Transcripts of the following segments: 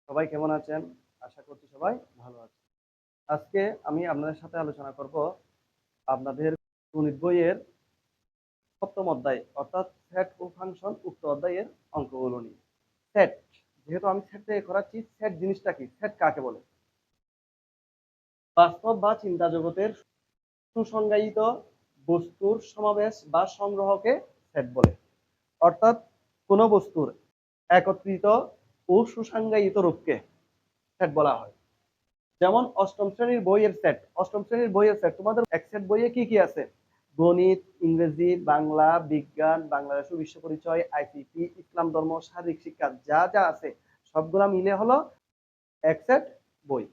সবাই কেমন আছেন? আশা করছি সবাই ভালো আছেন। আজকে আমি আপনাদের সাথে আলোচনা করব আপনাদের গণিত বইয়ের ৭ম অধ্যায় অর্থাৎ সেট ও ফাংশন উক্ত অধ্যায়ের অঙ্কগুলো নিয়ে। সেট, যেহেতু আমি সেট থেকে করাচ্ছি, সেট জিনিসটা কি? সেট কাকে বলে? বাস্তব বা চিন্তা জগতের সুসংজ্ঞায়িত বস্তুর সমাবেশ বা সংগ্রহকে সেট বলে। অর্থাৎ কোনো বস্তুর একত্রিত ও সুসংজ্ঞায়িত রূপকে সেট বলা হয়। যেমন অষ্টম শ্রেণীর বইয়ের সেট তোমাদের এক সেট বইয়ে কি কি আছে? গণিত, ইংরেজি, বাংলা, বিজ্ঞান, বাংলাদেশ বিশ্ব পরিচয়, আইসিটি, ইসলাম ধর্ম, শারীরিক শিক্ষা, যা যা আছে সবগুলা মিলে হলো এক সেট বই।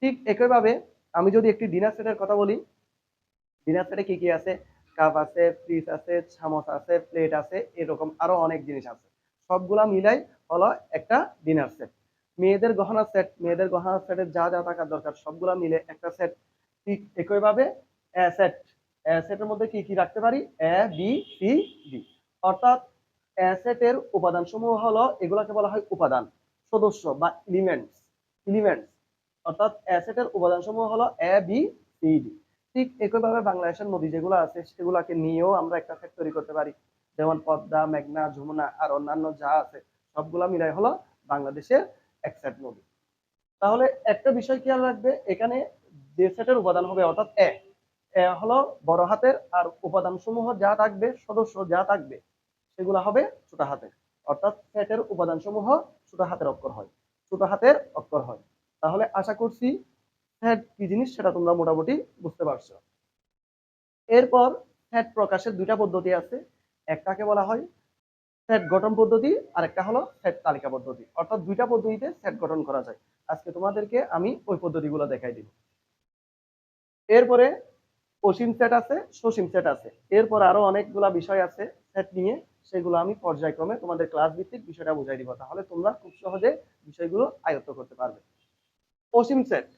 ঠিক একইভাবে আমি যদি একটি ডিনার সেটের কথা বলি, ডিনার সেটে কি কি আছে? কাপ আছে, ফ্রিজ আছে, চামচ আছে, প্লেট আছে, এরকম আরো অনেক জিনিস আছে। সবগুলা মিলাই হলো একটা ডিনার সেট। মেয়েদের গহনার সেটের যা যা থাকার দরকার সবগুলা মিলে একটা সেট। ঠিক একইভাবে এ সেট, এ সেটের মধ্যে কি কি রাখতে পারি? A B C D. অর্থাৎ এ সেটের উপাদান সমূহ হলো, এগুলাকে বলা হয় উপাদান, সদস্য বা এলিমেন্টস। অর্থাৎ এ সেটের উপাদান সমূহ হলো এ বি সি ডি। ঠিক একইভাবে বাংলাদেশের নদী যেগুলো আছে সেগুলাকে নিয়েও আমরা একটা সেট তৈরি করতে পারি। যেমন পদ্মা, মেঘনা, যমুনা আর অন্যান্য যা আছে সবগুলা মিলাই হলো বাংলাদেশের এক সেট নদী। তাহলে একটা বিষয় খেয়াল রাখবে, এখানে যে সেটের উপাদান হবে অর্থাৎ এ, এ হলো বড় হাতের, আর উপাদান সমূহ যা থাকবে, সদস্য যা থাকবে সেগুলো হবে ছোট হাতের। অর্থাৎ সেটের উপাদান সমূহ ছোট হাতের অক্ষর হয়। তাহলে আশা করছি সেট কি জিনিস সেটা তোমরা মোটামুটি বুঝতে পারছো। এরপর সেট প্রকাশের দুইটা পদ্ধতি আছে। একটাকে বলা হয় সেট গঠন পদ্ধতি, আর একটা হলো সেট তালিকা পদ্ধতি। অর্থাৎ দুইটা পদ্ধতিতে সেট গঠন করা যায়। আজকে তোমাদেরকে আমি ওই পদ্ধতিগুলো দেখাই দিব। এরপরে অসীম সেট আছে, সসীম সেট আছে। এরপর আরো অনেকগুলা বিষয় আছে সেট নিয়ে, সেগুলো আমি পর্যায়ক্রমে তোমাদের ক্লাস ভিত্তিক বিষয়টা বুঝাই দিব, তাহলে তোমরা খুব সহজে বিষয়গুলো আয়ত্ত করতে পারবে। অসীম সেট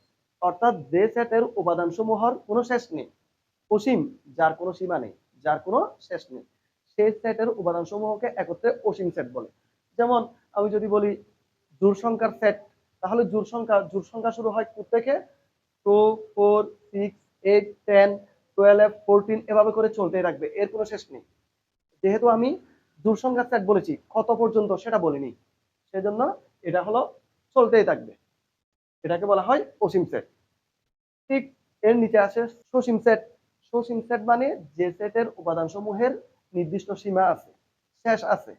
অর্থাৎ যে সেটের উপাদান সমূহের কোনো শেষ নেই। অসীম, যার কোনো সীমা নেই, যার কোনো শেষ নেই, সেই সেটের উপাদান সমূহকে একত্রে অসীম সেট বলে। যেমন আমি যদি বলি জোড় সংখ্যার সেট, তাহলে জোড় সংখ্যা শুরু হয় থেকে 2, 4, 6, 8, 10, 12, 14 এভাবে করে চলতেই থাকবে, এর কোনো শেষ নেই। যেহেতু আমি জোড় সংখ্যার সেট বলেছি, কত পর্যন্ত সেটা বলিনি, সেজন্য এটা হলো চলতেই থাকবে, এটাকে বলা হয় অসীম সেট। ঠিক এর নিচে আসে সসীম সেট। সসীম সেট মানে যে সেটের উপাদান সমূহের নির্দিষ্ট সীমা আছে, শেষ আছে,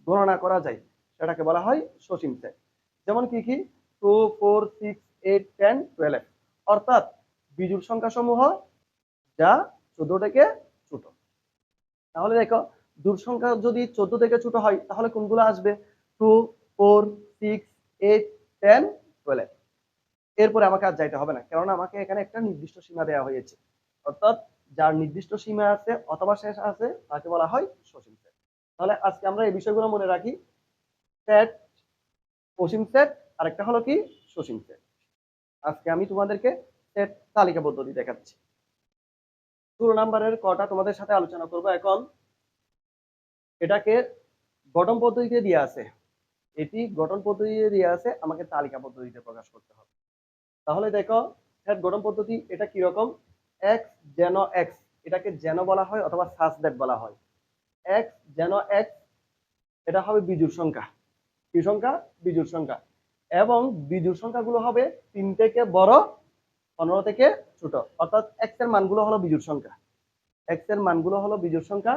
গণনা করা যায়, সেটাকে বলা হয় সসীম সেট। যেমন কি কি? 2, 4, 6, 8, 10, 12। অর্থাৎ বিজোড় সংখ্যা সমূহ যা 14 থেকে ছোট। তাহলে দেখো, জোড় সংখ্যা যদি 14 থেকে ছোট হয় তাহলে কোনগুলো আসবে? 2, 4, 6, 8, 10, 12। এরপরে আমাকে আর যাইতে হবে না, কেননা আমাকে এখানে একটা নির্দিষ্ট সীমা দেওয়া হয়েছে। অর্থাৎ যার নির্দিষ্ট সীমা আছে অথবা শেষ আছে তাকে বলা হয় সসীম সেট। তাহলে আজকে আমরা এই বিষয়গুলো মনে রাখি। সেট, অসীম সেট, আর একটা হলো কি? সসীম সেট। আজকে আমি তোমাদেরকে সেট তালিকা পদ্ধতি দেখাচ্ছি। 16 নাম্বারের কটা তোমাদের সাথে আলোচনা করব এখন। এটাকে গঠন পদ্ধতিতে দিয়ে আছে, এটি গঠন পদ্ধতিতে দিয়ে আছে, আমাকে তালিকা পদ্ধতিতে প্রকাশ করতে হবে। তাহলে দেখো, সেট গঠন পদ্ধতি এটা কি রকম? এক্স যেন এক্স, এটাকে যেন বলা হয় অথবা সাস দ্যাট বলা হয়। এক্স যেন এক্স, এটা হবে বিজোড় সংখ্যা। কি সংখ্যা? বিজোড় সংখ্যা। এবং বিজোড় সংখ্যাগুলো হবে 3 থেকে বড়, 15 থেকে ছোট। অর্থাৎ এক্স এর মানগুলো হলো বিজোড় সংখ্যা, এক্স এর মানগুলো হলো বিজোড় সংখ্যা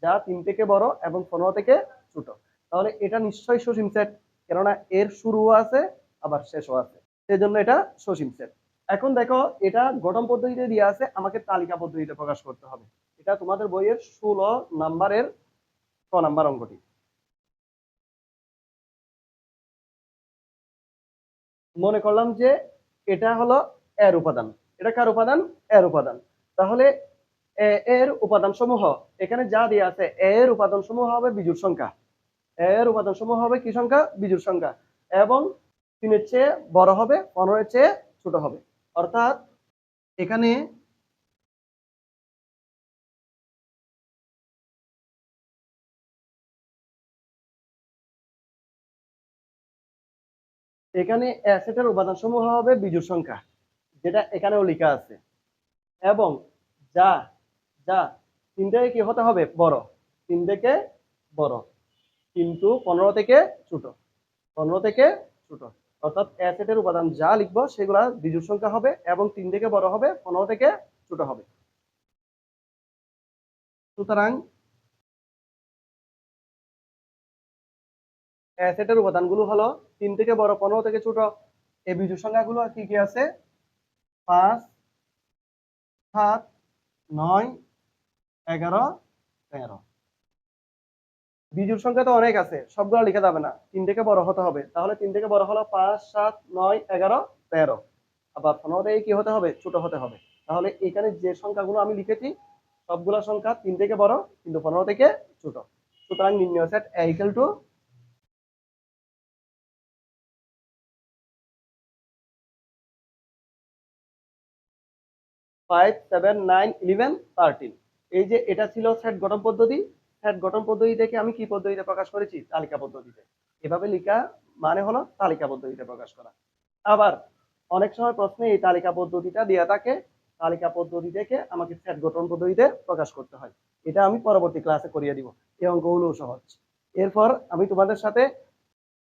যা 3 থেকে বড় এবং 15 থেকে ছোট। তাহলে এটা নিশ্চয়ই সসীম সেট, কেননা এর শুরুও আছে আবার শেষও আছে, সেজন্য এটা সসীম সেট। এখন দেখো, এটা গঠন পদ্ধতিতে দিয়ে আছে, আমাকে তালিকা পদ্ধতিতে প্রকাশ করতে হবে। এটা তোমাদের বইয়ের 16 নাম্বারের 6 নাম্বার অঙ্কটি। মনে করলাম যে এটা হলো এর উপাদান, এটা কার উপাদান? এর উপাদান। তাহলে এর উপাদান সমূহ এখানে যা দিয়ে আছে, এর উপাদান সমূহ হবে বিজোড় সংখ্যা। এর উপাদান সমূহ হবে কি সংখ্যা? বিজোড় সংখ্যা। এবং 3 এর চেয়ে বড় হবে, 15 এর চেয়ে ছোট হবে। অর্থাৎ এখানে এখানে সেটের উপাদান সমূহ হবে বিজোড় সংখ্যা, যেটা এখানেও লেখা আছে, এবং যা যা 3 থেকে কি হতে হবে বড়, 3 থেকে বড়, কিন্তু 15 থেকে ছোট, 15 থেকে ছোট। অর্থাৎ সেটের উপাদান যা লিখবো সেগুলা বিজোড় সংখ্যা হবে এবং 3 থেকে বড় হবে, 15 থেকে ছোট হবে। সুতরাং সেটের উপাদানগুলো হলো 3 থেকে বড়, 15 থেকে ছোট। এই বিজোড় সংখ্যাগুলো কি কি আছে? 5, 7, 9, 11, 13। বিজোড় সংখ্যা তো অনেক আছে, সবগুলো লিখে যাবে না, 3 থেকে বড় হতে হবে। তাহলে 3 থেকে বড় হলো 5, 7, 9, 11, 13। আবার 15 থেকে কি হতে হবে? ছোট হতে হবে। তাহলে এখানে যে সংখ্যাগুলো আমি লিখেছি সবগুলো সংখ্যা 3 থেকে বড় কিন্তু 15 থেকে ছোট। সুতরাং নির্ণয় সেট a equal to 5, 7, 9, 11, 13। এই যে এটা ছিল সেট গঠন পদ্ধতি। সেট গঠন পদ্ধতি থেকে আমি কি পদ্ধতিতে প্রকাশ করেছি? তালিকা পদ্ধতিতে। এভাবে লেখা মানে হলো তালিকা পদ্ধতিতে প্রকাশ করা। আবার অনেক সময় প্রশ্নে এই তালিকা পদ্ধতিটা দেয়া থাকে, তালিকা পদ্ধতি থেকে আমাকে সেট গঠন পদ্ধতিতে প্রকাশ করতে হয়। এটা আমি পরবর্তী ক্লাসে করিয়ে দিব। এই অঙ্কগুলো সহজ। এরপর আমি তোমাদের সাথে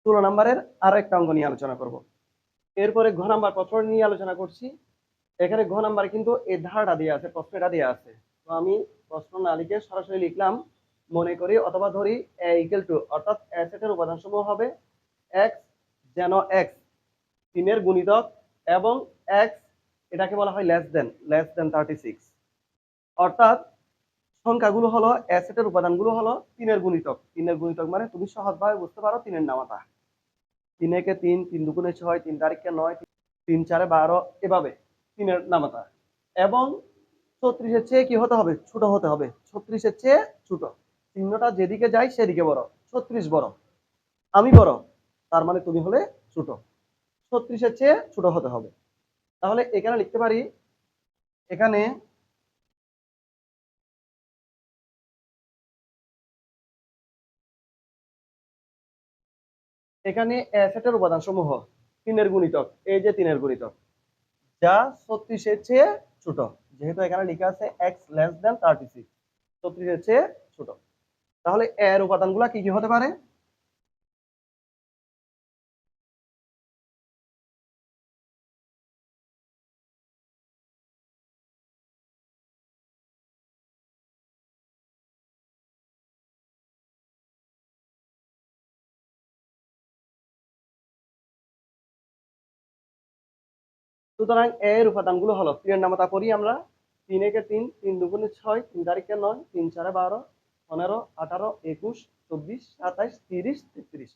16 নম্বরের আরো একটা অঙ্ক নিয়ে আলোচনা করব। এরপরে ঘ নাম্বার প্রশ্ন নিয়ে আলোচনা করছি। এখানে ঘ নাম্বারে কিন্তু এই ধারাটা দেওয়া আছে, প্রশ্নটা দেওয়া আছে। তো আমি প্রশ্ন না লিখে সরাসরি লিখলাম, মনে করি অথবা ধরি a equal to, অর্থাৎ a সেটের উপাদান সমূহ হবে x, যেন x 3 এর গুণিতক এবং x এটাকে বলা হয় less than 36। অর্থাৎ সংখ্যাগুলো হলো a সেটের উপাদানগুলো হলো 3 এর গুণিতক। 3 এর গুণিতক মানে তুমি সহজভাবে বুঝতে পারো 3 এর নামাতা। 3 একে 3, 3 দুগুণে 6, 3 তারিখে 9, 3 4 12, এভাবে 3 এর নামাতা। এবং 36 এর চেয়ে কি হতে হবে? ছোট হতে হবে। 36 এর চেয়ে ছোট। চিহ্নটা যেদিকে যায় সেদিকে বড়। 36 বড়, আমি বড়, তার মানে তুমি হলে ছোট। 36 এর চেয়ে ছোট হতে হবে। তাহলে এখানে লিখতে পারি, এখানে এখানে সেটের উপাদান সমূহ 3 এর গুণিতক, এই যে 3 এর গুণিতক, যা 36 এর চেয়ে ছোট। যেহেতু এখানে লেখা আছে x less than 36, 36 এর চেয়ে ছোট। তাহলে এর উপাদানগুলো কি কি হতে পারে? সুতরাং এর উপাদানগুলো হলো, 3 এর নামতা পড়ি আমরা। 3 একে 3, 3 দুগুণে 6, 3 তারিখে 9, 3 4 12, 15, 18, 21, 24, 27, 30, 33।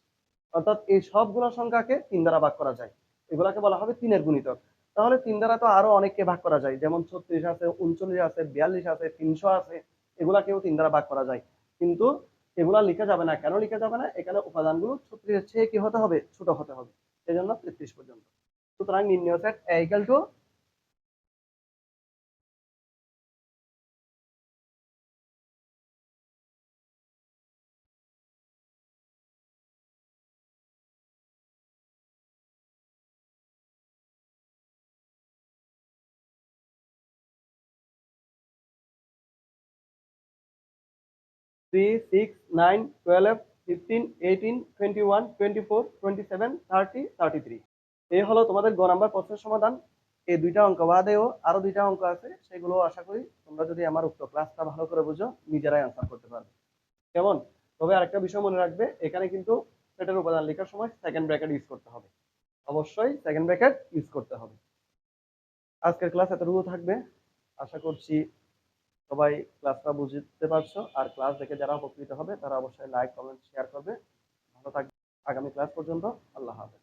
অর্থাৎ এই সবগুলো সংখ্যাকে 3 দ্বারা ভাগ করা যায়। এগুলাকে বলা হবে 3 এর গুণিতক। তাহলে 3 দ্বারা তো আরো অনেককে ভাগ করা যায়, যেমন 36 আছে, 39 আছে, 42 আছে, 300 আছে। এগুলাকেও 3 দ্বারা ভাগ করা যায়। কিন্তু এগুলা লিখা যাবে না। কেন লিখা যাবে না? এখানে উপাদানগুলো 36 এর চেয়ে কি হতে হবে? ছোট হতে হবে। এজন্য 33 পর্যন্ত। সুতরাং নির্ণয় সেট a equal to 3, 6, 9, 12, 15, 18, 21, 24, 27, 30, 33। এই হলো তোমাদের গ নাম্বার প্রশ্নের সমাধান। এই দুইটা অঙ্ক বাদেও আরো দুইটা অঙ্ক আছে, সেগুলো আশা করি তোমরা যদি আমার উক্ত ক্লাসটা ভালো করে বুঝো নিজেরাই আনসার করতে পারবে। কেমন? তবে আরেকটা বিষয় মনে রাখবে, এখানে কিন্তু সেটের উপাদান লেখার সময় সেকেন্ড ব্র্যাকেট ইউজ করতে হবে। অবশ্যই সেকেন্ড ব্র্যাকেট ইউজ করতে হবে। আজকের ক্লাস এতটুকু থাকবে। আশা করছি সবাই ক্লাসটা বুঝতে পারছো। আর ক্লাস দেখে যারা উপকৃত হবে তারা অবশ্যই লাইক, কমেন্ট, শেয়ার করবে। ভালো থাকবে। আগামী ক্লাস পর্যন্ত আল্লাহ হাফেজ।